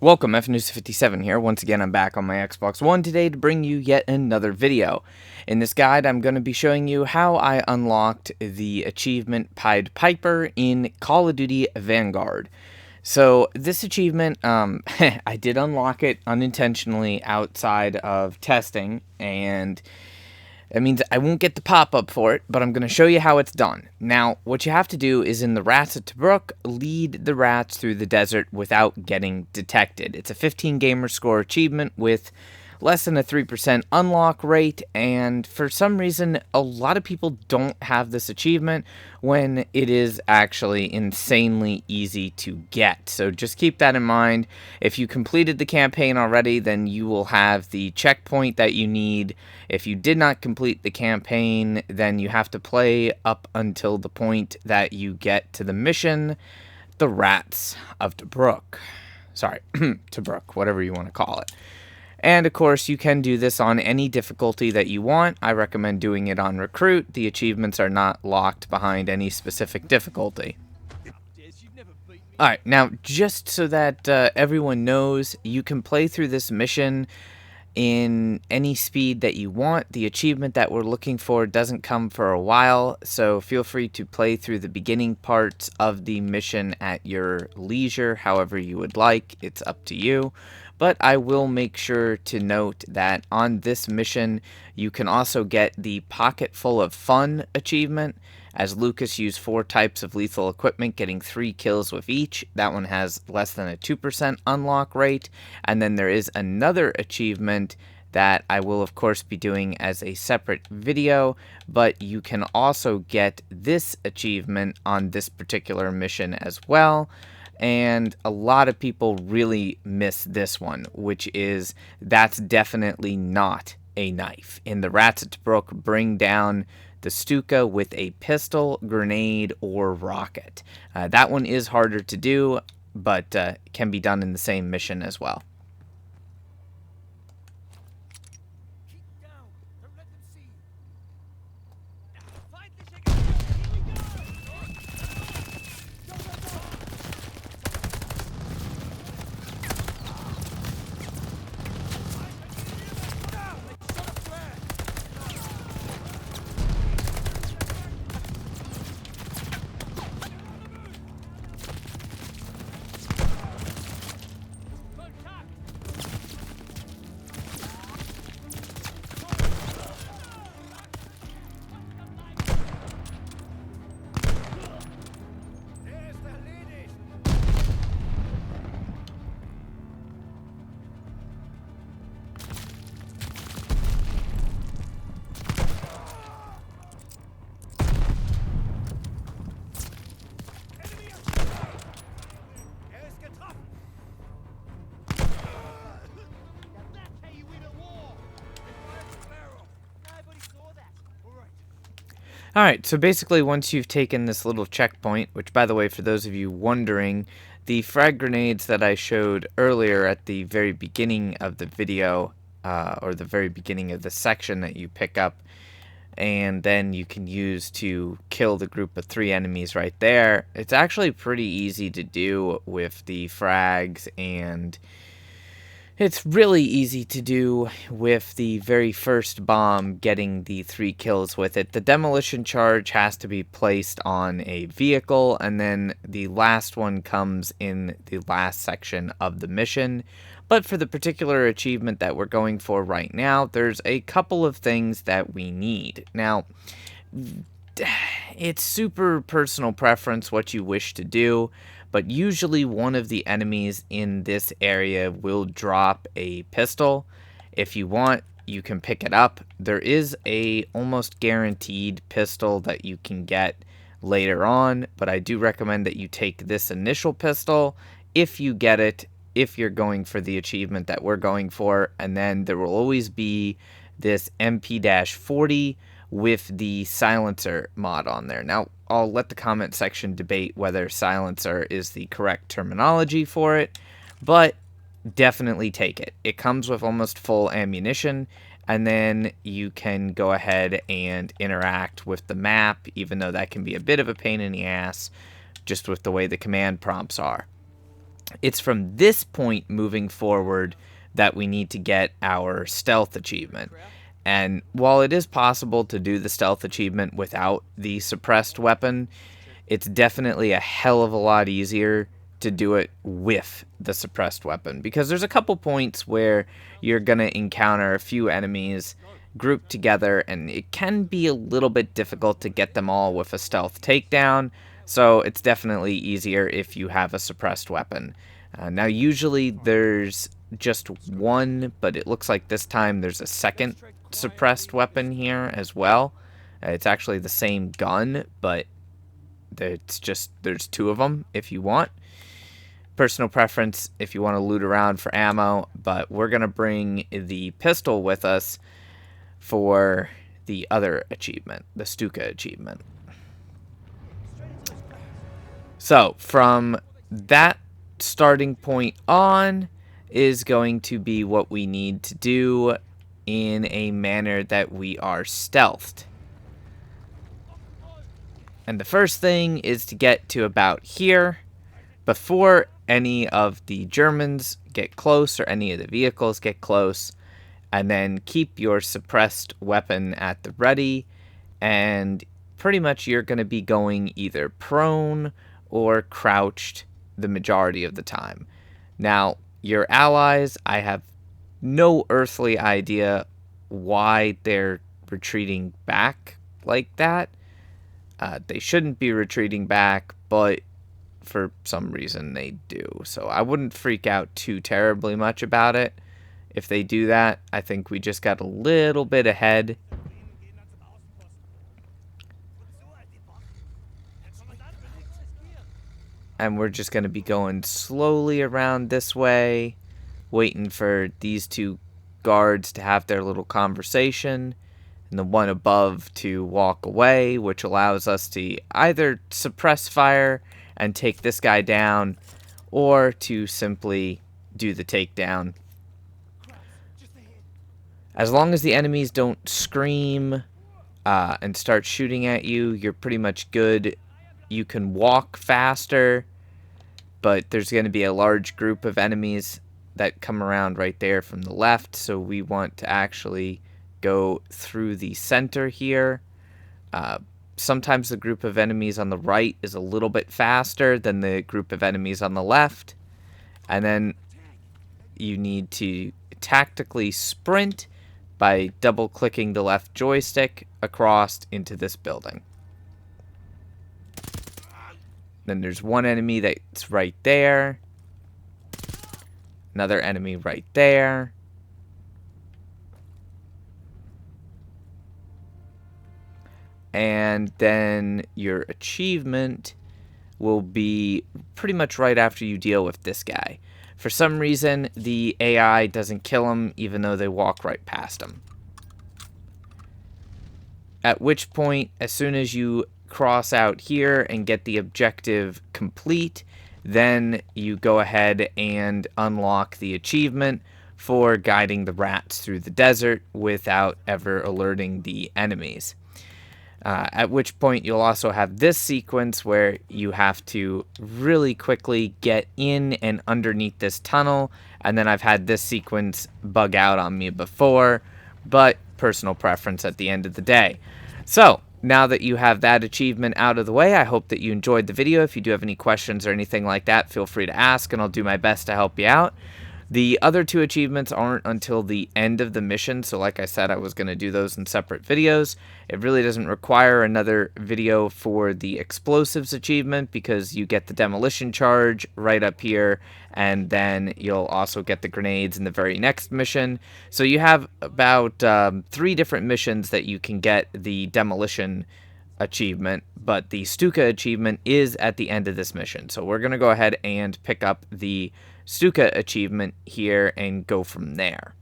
Welcome, FNews57 here. Once again, I'm back on my Xbox One today to bring you yet another video. In this guide, I'm going to be showing you how I unlocked the achievement Pied Piper in Call of Duty Vanguard. So this achievement, I did unlock it unintentionally outside of testing, and that means I won't get the pop-up for it, but I'm going to show you how it's done. Now, what you have to do is in the Rats of Tobruk, lead the rats through the desert without getting detected. It's a 15 gamer score achievement with less than a 3% unlock rate, and for some reason, a lot of people don't have this achievement when it is actually insanely easy to get. So just keep that in mind. If you completed the campaign already, then you will have the checkpoint that you need. If you did not complete the campaign, then you have to play up until the point that you get to the mission, the Rats of Tobruk. Sorry, Tobruk, whatever you want to call it. And of course, you can do this on any difficulty that you want. I recommend doing it on Recruit. The achievements are not locked behind any specific difficulty. Alright, now just so that everyone knows, you can play through this mission in any speed that you want. The achievement that we're looking for doesn't come for a while, so feel free to play through the beginning parts of the mission at your leisure, however you would like. It's up to you. But I will make sure to note that on this mission, you can also get the Pocket Full of Fun achievement, as Lucas used 4 types of lethal equipment, getting 3 kills with each. That one has less than a 2% unlock rate. And then there is another achievement that I will, of course, be doing as a separate video, but you can also get this achievement on this particular mission as well. And a lot of people really miss this one, which is that's definitely not a knife. In the Rats of Tobruk, bring down the Stuka with a pistol, grenade, or rocket. That one is harder to do, but can be done in the same mission as well. Alright, so basically once you've taken this little checkpoint, which by the way, for those of you wondering, the frag grenades that I showed earlier at the very beginning of the video, or the very beginning of the section that you pick up, and then you can use to kill the group of 3 enemies right there. It's actually pretty easy to do with the frags, and it's really easy to do with the very first bomb, getting the 3 kills with it. The demolition charge has to be placed on a vehicle, and then the last one comes in the last section of the mission. But for the particular achievement that we're going for right now, there's a couple of things that we need. Now, it's super personal preference what you wish to do, but usually one of the enemies in this area will drop a pistol. If you want, you can pick it up. There is a almost guaranteed pistol that you can get later on, but I do recommend that you take this initial pistol if you get it, if you're going for the achievement that we're going for. And then there will always be this MP-40 with the silencer mod on there. Now, I'll let the comment section debate whether silencer is the correct terminology for it, but definitely take it. It comes with almost full ammunition, and then you can go ahead and interact with the map, even though that can be a bit of a pain in the ass just with the way the command prompts are. It's from this point moving forward that we need to get our stealth achievement. And while it is possible to do the stealth achievement without the suppressed weapon, it's definitely a hell of a lot easier to do it with the suppressed weapon, because there's a couple points where you're going to encounter a few enemies grouped together, and it can be a little bit difficult to get them all with a stealth takedown, so it's definitely easier if you have a suppressed weapon. Now usually there's just one, but it looks like this time there's a second suppressed weapon here as well. It's actually the same gun, but it's just there's two of them if you want. Personal preference if you want to loot around for ammo, but we're going to bring the pistol with us for the other achievement, the Stuka achievement. So from that starting point on is going to be what we need to do in a manner that we are stealthed. And the first thing is to get to about here before any of the Germans get close or any of the vehicles get close, and then keep your suppressed weapon at the ready, and pretty much you're going to be going either prone or crouched the majority of the time. Now, your allies, I have no earthly idea why they're retreating back like that. They shouldn't be retreating back, but for some reason they do. So I wouldn't freak out too terribly much about it. If they do that, I think we just got a little bit ahead. And we're just going to be going slowly around this way, waiting for these two guards to have their little conversation, and the one above to walk away, which allows us to either suppress fire and take this guy down, or to simply do the takedown. As long as the enemies don't scream and start shooting at you, you're pretty much good. You can walk faster, but there's going to be a large group of enemies that come around right there from the left, so we want to actually go through the center here. Sometimes the group of enemies on the right is a little bit faster than the group of enemies on the left, and then you need to tactically sprint by double-clicking the left joystick across into this building. Then there's one enemy that's right there. Another enemy right there. And then your achievement will be pretty much right after you deal with this guy. For some reason, the AI doesn't kill him, even though they walk right past him. At which point, as soon as you cross out here and get the objective complete, then you go ahead and unlock the achievement for guiding the rats through the desert without ever alerting the enemies. At which point you'll also have this sequence where you have to really quickly get in and underneath this tunnel, and then I've had this sequence bug out on me before, but personal preference at the end of the day. So now that you have that achievement out of the way, I hope that you enjoyed the video. If you do have any questions or anything like that, feel free to ask, and I'll do my best to help you out. The other two achievements aren't until the end of the mission, so like I said, I was going to do those in separate videos. It really doesn't require another video for the explosives achievement, because you get the demolition charge right up here, and then you'll also get the grenades in the very next mission. So you have about 3 different missions that you can get the demolition achievement, but the Stuka achievement is at the end of this mission. So we're going to go ahead and pick up the Stuka achievement here and go from there.